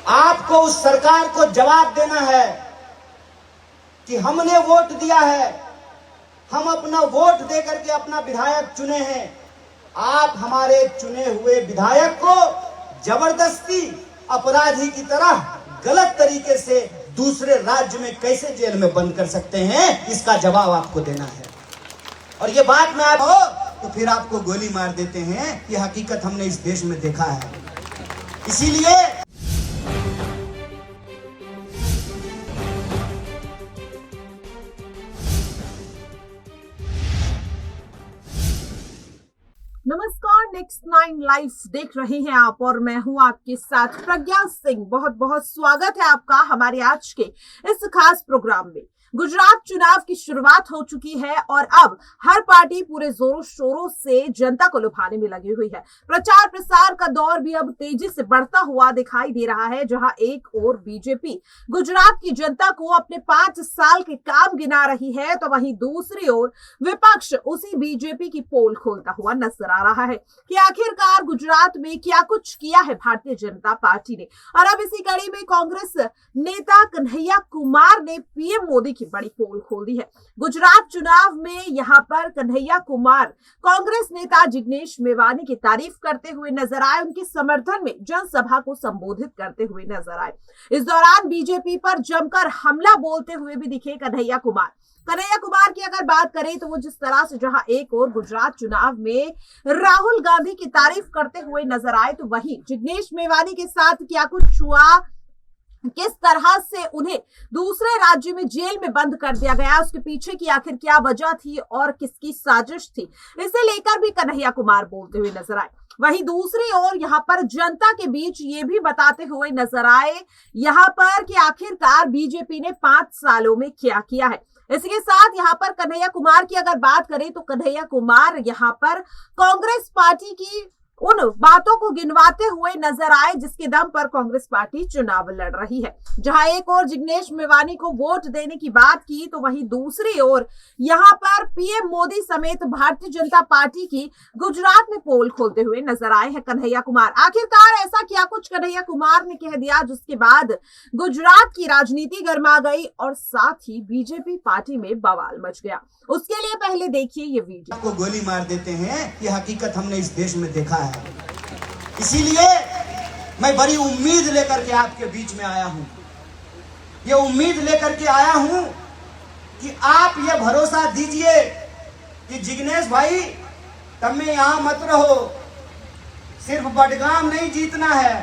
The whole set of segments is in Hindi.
आपको उस सरकार को जवाब देना है कि हमने वोट दिया है, हम अपना वोट दे करके अपना विधायक चुने हैं। आप हमारे चुने हुए विधायक को जबरदस्ती अपराधी की तरह गलत तरीके से दूसरे राज्य में कैसे जेल में बंद कर सकते हैं, इसका जवाब आपको देना है। और ये बात में आप हो तो फिर आपको गोली मार देते हैं। ये हकीकत हमने इस देश में देखा है। इसीलिए नमस्कार, नेक्स्ट 9 लाइव देख रहे हैं आप और मैं हूं आपके साथ प्रज्ञा सिंह। बहुत बहुत स्वागत है आपका हमारे आज के इस खास प्रोग्राम में। गुजरात चुनाव की शुरुआत हो चुकी है और अब हर पार्टी पूरे जोरों शोरों से जनता को लुभाने में लगी हुई है। प्रचार प्रसार का दौर भी अब तेजी से बढ़ता हुआ दिखाई दे रहा है, जहां एक ओर बीजेपी गुजरात की जनता को अपने 5 साल के काम गिना रही है, तो वहीं दूसरी ओर विपक्ष उसी बीजेपी की पोल खोलता हुआ नजर आ रहा है कि आखिरकार गुजरात में क्या कुछ किया है भारतीय जनता पार्टी ने। और अब इसी कड़ी में कांग्रेस नेता कन्हैया कुमार ने पीएम मोदी बड़ी पोल खोल दी है। गुजरात चुनाव में यहां पर कन्हैया कुमार कांग्रेस नेता जिग्नेश मेवानी की तारीफ करते हुए नजर आए, उनके समर्थन में जनसभा को संबोधित करते हुए नजर आए। इस दौरान बीजेपी पर जमकर हमला बोलते हुए भी दिखे कन्हैया कुमार। कन्हैया कुमार की अगर बात करें तो वो जिस तरह से जहां एक और गुजरात चुनाव में राहुल गांधी की तारीफ करते हुए नजर आए, तो वहीं जिग्नेश मेवानी के साथ क्या कुछ हुआ, किस तरह से उन्हें दूसरे राज्य में जेल में बंद कर दिया गया, उसके पीछे की आखिर क्या वजह थी और किसकी साजिश थी, इसे लेकर भी कन्हैया कुमार बोलते हुए नजर आए। वहीं दूसरी ओर यहां पर जनता के बीच ये भी बताते हुए नजर आए यहां पर कि आखिरकार बीजेपी ने 5 सालों में क्या किया है। इसके साथ यहां पर कन्हैया कुमार की अगर बात करें तो कन्हैया कुमार यहां पर कांग्रेस पार्टी की उन बातों को गिनवाते हुए नजर आए जिसके दम पर कांग्रेस पार्टी चुनाव लड़ रही है। जहां एक और जिग्नेश मेवानी को वोट देने की बात की, तो वहीं दूसरी ओर यहां पर पीएम मोदी समेत भारतीय जनता पार्टी की गुजरात में पोल खोलते हुए नजर आए हैं कन्हैया कुमार। आखिरकार ऐसा क्या कुछ कन्हैया कुमार ने कह दिया जिसके बाद गुजरात की राजनीति गर्मा गई और साथ ही बीजेपी पार्टी में बवाल मच गया। उसके लिए पहले देखिए ये वीडियो। आपको गोली मार देते हैं, ये हकीकत हमने इस देश में देखा है। इसीलिए मैं बड़ी उम्मीद लेकर के आपके बीच में आया हूं। ये उम्मीद लेकर के आया हूं कि आप ये भरोसा दीजिए कि जिग्नेश भाई तुम्हें यहां मत रहो, सिर्फ बडगाम नहीं जीतना है।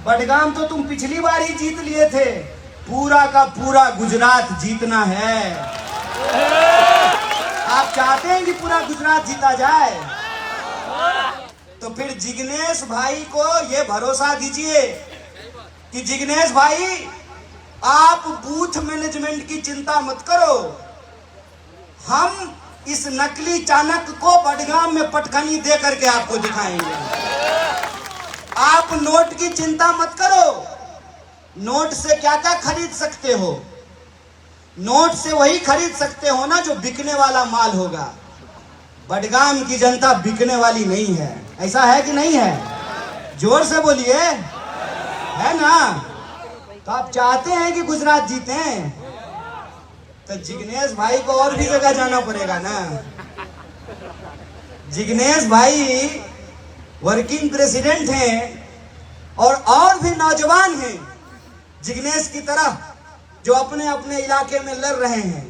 बडगाम तो तुम पिछली बार ही जीत लिए थे, पूरा का पूरा गुजरात जीतना है। आप चाहते हैं कि पूरा गुजरात जीता जाए, तो फिर जिग्नेश भाई को यह भरोसा दीजिए कि जिग्नेश भाई आप बूथ मैनेजमेंट की चिंता मत करो, हम इस नकली चाणक्य को बडगाम में पटखनी दे करके आपको दिखाएंगे। आप नोट की चिंता मत करो, नोट से क्या क्या खरीद सकते हो, नोट से वही खरीद सकते हो ना जो बिकने वाला माल होगा। बडगाम की जनता बिकने वाली नहीं है, ऐसा है कि नहीं है? जोर से बोलिए, है ना? तो आप चाहते हैं कि गुजरात जीते, तो जिग्नेश भाई को और भी जगह जाना पड़ेगा ना। जिग्नेश भाई वर्किंग प्रेसिडेंट हैं और भी नौजवान हैं जिग्नेश की तरह जो अपने अपने इलाके में लड़ रहे हैं।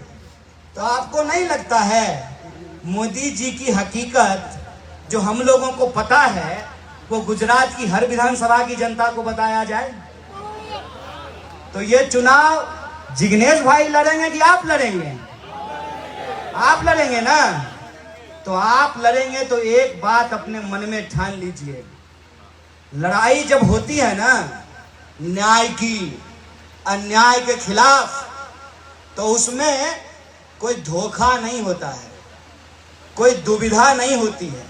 तो आपको नहीं लगता है मोदी जी की हकीकत जो हम लोगों को पता है वो गुजरात की हर विधानसभा की जनता को बताया जाए? तो ये चुनाव जिग्नेश भाई लड़ेंगे कि आप लड़ेंगे? आप लड़ेंगे ना। तो आप लड़ेंगे तो एक बात अपने मन में ठान लीजिए, लड़ाई जब होती है ना न्याय की, अन्याय के खिलाफ, तो उसमें कोई धोखा नहीं होता है, कोई दुविधा नहीं होती है।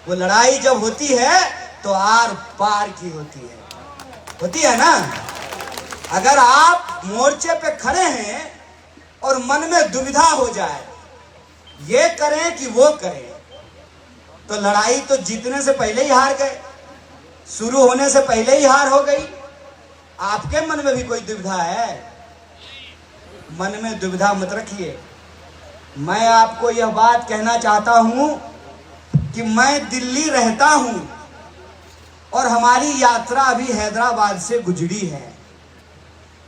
वो लड़ाई जब होती है तो आर पार की होती है ना। अगर आप मोर्चे पे खड़े हैं और मन में दुविधा हो जाए, ये करें कि वो करें, तो लड़ाई तो जीतने से पहले ही हार गए, शुरू होने से पहले ही हार हो गई। आपके मन में भी कोई दुविधा है? मन में दुविधा मत रखिए। मैं आपको यह बात कहना चाहता हूं कि मैं दिल्ली रहता हूं और हमारी यात्रा अभी हैदराबाद से गुजरी है।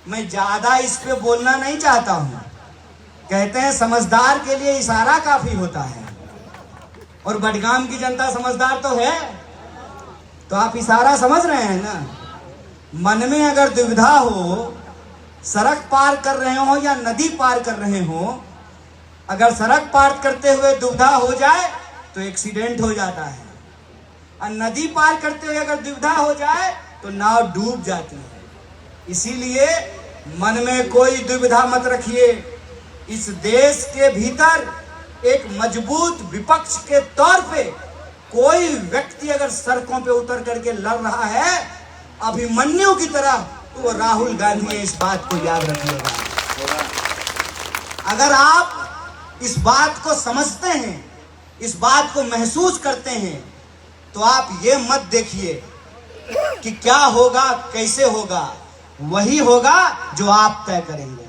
मैं ज्यादा इस पे बोलना नहीं चाहता हूं। कहते हैं समझदार के लिए इशारा काफी होता है, और बडगाम की जनता समझदार तो है। तो आप इशारा समझ रहे हैं ना? मन में अगर दुविधा हो, सड़क पार कर रहे हो या नदी पार कर रहे हो, अगर सड़क पार करते हुए दुविधा हो जाए तो एक्सीडेंट हो जाता है, और नदी पार करते हुए अगर दुविधा हो जाए तो नाव डूब जाती है। इसीलिए मन में कोई दुविधा मत रखिए। इस देश के भीतर एक मजबूत विपक्ष के तौर पे कोई व्यक्ति अगर सड़कों पे उतर करके लड़ रहा है अभिमन्यु की तरह, तो वो राहुल गांधी है। इस बात को याद रखिएगा। अगर आप इस बात को समझते हैं, इस बात को महसूस करते हैं, तो आप ये मत देखिए कि क्या होगा कैसे होगा, वही होगा जो आप तय करेंगे।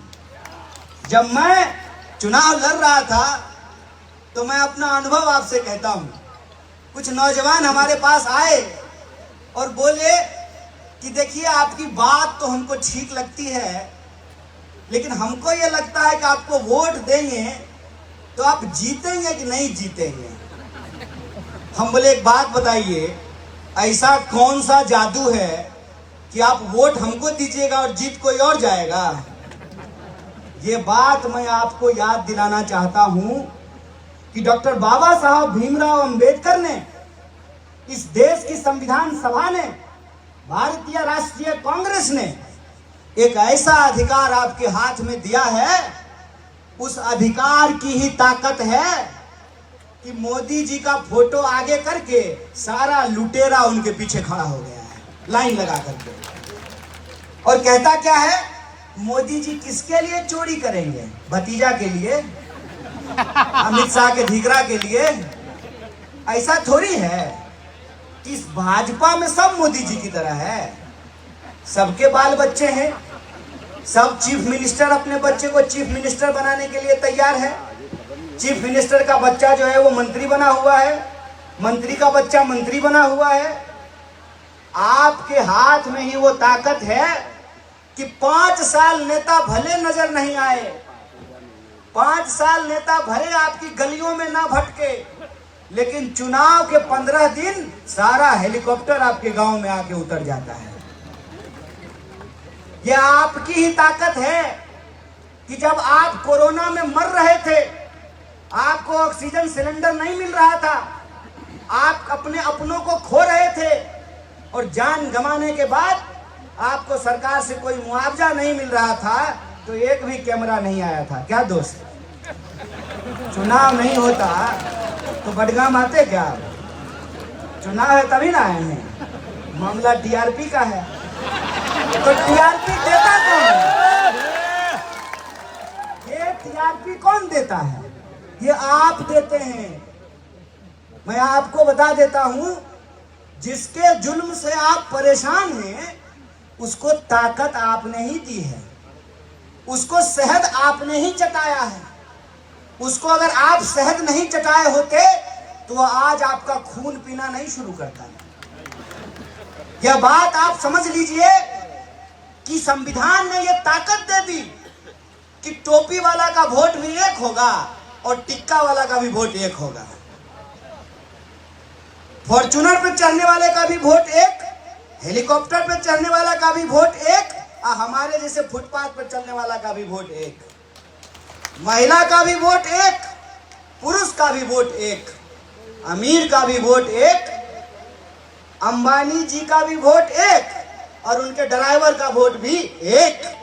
जब मैं चुनाव लड़ रहा था तो मैं अपना अनुभव आपसे कहता हूं। कुछ नौजवान हमारे पास आए और बोले कि देखिए आपकी बात तो हमको ठीक लगती है, लेकिन हमको ये लगता है कि आपको वोट देंगे तो आप जीतेंगे कि नहीं जीतेंगे। हम बोले एक बात बताइए, ऐसा कौन सा जादू है कि आप वोट हमको दीजिएगा और जीत कोई और जाएगा? ये बात मैं आपको याद दिलाना चाहता हूं कि डॉक्टर बाबा साहब भीमराव अंबेडकर ने, इस देश की संविधान सभा ने, भारतीय राष्ट्रीय कांग्रेस ने एक ऐसा अधिकार आपके हाथ में दिया है, उस अधिकार की ही ताकत है कि मोदी जी का फोटो आगे करके सारा लुटेरा उनके पीछे खड़ा हो गया है लाइन लगा करके, और कहता क्या है, मोदी जी किसके लिए चोरी करेंगे? भतीजा के लिए, अमित शाह के धिकरा के लिए? ऐसा थोड़ी है। इस भाजपा में सब मोदी जी की तरह है, सबके बाल बच्चे हैं, सब चीफ मिनिस्टर अपने बच्चे को चीफ मिनिस्टर बनाने के लिए तैयार है। चीफ मिनिस्टर का बच्चा जो है वो मंत्री बना हुआ है, मंत्री का बच्चा मंत्री बना हुआ है। आपके हाथ में ही वो ताकत है कि 5 साल नेता भले नजर नहीं आए, 5 साल नेता भले आपकी गलियों में ना भटके, लेकिन चुनाव के 15 दिन सारा हेलीकॉप्टर आपके गांव में आके उतर जाता है। यह आपकी ही ताकत है कि जब आप कोरोना में मर रहे थे, आपको ऑक्सीजन सिलेंडर नहीं मिल रहा था, आप अपने अपनों को खो रहे थे, और जान गंवाने के बाद आपको सरकार से कोई मुआवजा नहीं मिल रहा था, तो एक भी कैमरा नहीं आया था। क्या दोस्त, चुनाव नहीं होता तो बडगाम आते क्या? चुनाव है तभी ना आए हैं। मामला टीआरपी का है, तो टीआरपी देता कौन? ये टीआरपी कौन देता है? ये आप देते हैं। मैं आपको बता देता हूं, जिसके जुल्म से आप परेशान हैं उसको ताकत आपने ही दी है, उसको शहद आपने ही चटाया है। उसको अगर आप शहद नहीं चटाए होते तो आज आपका खून पीना नहीं शुरू करता। यह बात आप समझ लीजिए कि संविधान ने यह ताकत दे दी कि टोपी वाला का वोट भी एक होगा और टिक्का वाला का भी वोट एक होगा, फॉर्च्यूनर पे चढ़ने वाले का भी वोट एक, हेलीकॉप्टर पे चढ़ने वाला का भी वोट एक, और हमारे जैसे फुटपाथ पर चलने वाला का भी वोट एक, महिला का भी वोट एक, पुरुष का भी वोट एक, अमीर का भी वोट एक, अंबानी जी का भी वोट एक, और उनके ड्राइवर का वोट भी एक।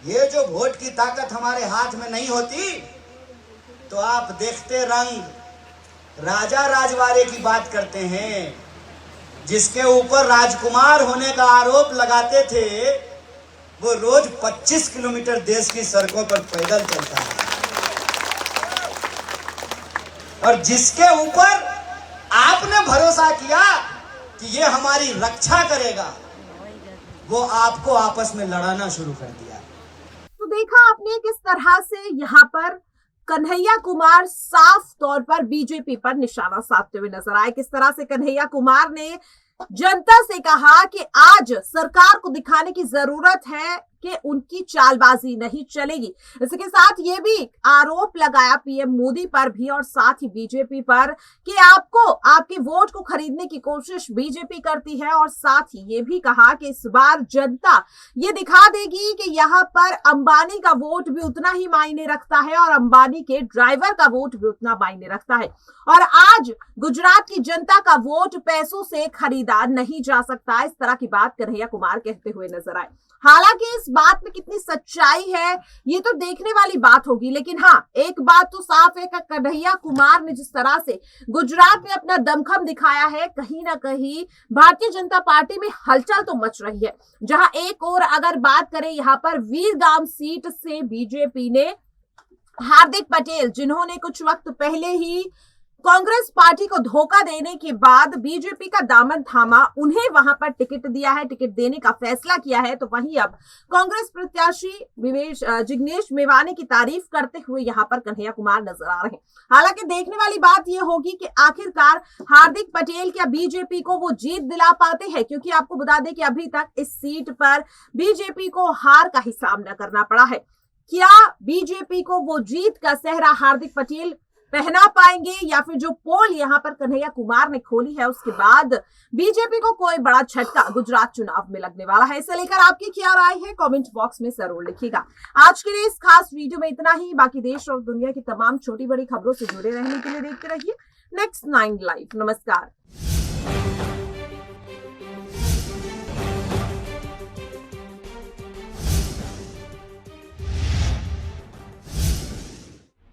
ये जो वोट की ताकत हमारे हाथ में नहीं होती तो आप देखते रंग राजा राजवाड़े की बात करते हैं, जिसके ऊपर राजकुमार होने का आरोप लगाते थे, वो रोज 25 किलोमीटर देश की सड़कों पर पैदल चलता है, और जिसके ऊपर आपने भरोसा किया कि ये हमारी रक्षा करेगा, वो आपको आपस में लड़ाना शुरू कर दिया। तो देखा आपने किस तरह से यहाँ पर कन्हैया कुमार साफ तौर पर बीजेपी पर निशाना साधते हुए नजर आए। किस तरह से कन्हैया कुमार ने जनता से कहा कि आज सरकार को दिखाने की जरूरत है कि उनकी चालबाजी नहीं चलेगी। इसके साथ ये भी आरोप लगाया पीएम मोदी पर भी और साथ ही बीजेपी पर कि आपके वोट को खरीदने की कोशिश बीजेपी करती है, और साथ ही ये भी कहा कि इस बार जनता ये दिखा देगी कि यहाँ पर अंबानी का वोट भी उतना ही मायने रखता है और अंबानी के ड्राइवर का वोट भी उतना मायने रखता है, और आज गुजरात की जनता का वोट पैसों से खरीदा नहीं जा सकता। इस तरह की बात कन्हैया कुमार कहते हुए नजर आए। हालांकि इस बात में कितनी सच्चाई है ये तो देखने वाली बात होगी, लेकिन हाँ, एक बात तो साफ है कि कन्हैया कुमार ने जिस तरह से गुजरात में अपना दमखम दिखाया है, कहीं ना कहीं भारतीय जनता पार्टी में हलचल तो मच रही है। जहां एक और अगर बात करें यहाँ पर वीरगाम सीट से बीजेपी ने हार्दिक पटेल, जिन्होंने कुछ वक्त पहले ही कांग्रेस पार्टी को धोखा देने के बाद बीजेपी का दामन थामा, उन्हें वहां पर टिकट दिया है, टिकट देने का फैसला किया है। तो वहीं अब कांग्रेस प्रत्याशी जिग्नेश मेवानी की तारीफ करते हुए यहां पर कन्हैया कुमार नजर आ रहे हैं। हालांकि देखने वाली बात यह होगी कि आखिरकार हार्दिक पटेल क्या बीजेपी को वो जीत दिला पाते हैं, क्योंकि आपको बता दें कि अभी तक इस सीट पर बीजेपी को हार का ही सामना करना पड़ा है। क्या बीजेपी को वो जीत का सेहरा हार्दिक पटेल पहना पाएंगे, या फिर जो पोल यहां पर कन्हैया कुमार ने खोली है उसके बाद बीजेपी को कोई बड़ा झटका गुजरात चुनाव में लगने वाला है? इसे लेकर आपकी क्या राय है कमेंट बॉक्स में जरूर लिखिएगा। आज के लिए इस खास वीडियो में इतना ही। बाकी देश और दुनिया की तमाम छोटी बड़ी खबरों से जुड़े रहने के लिए देखते रहिए नेक्स्ट 9 लाइव। नमस्कार।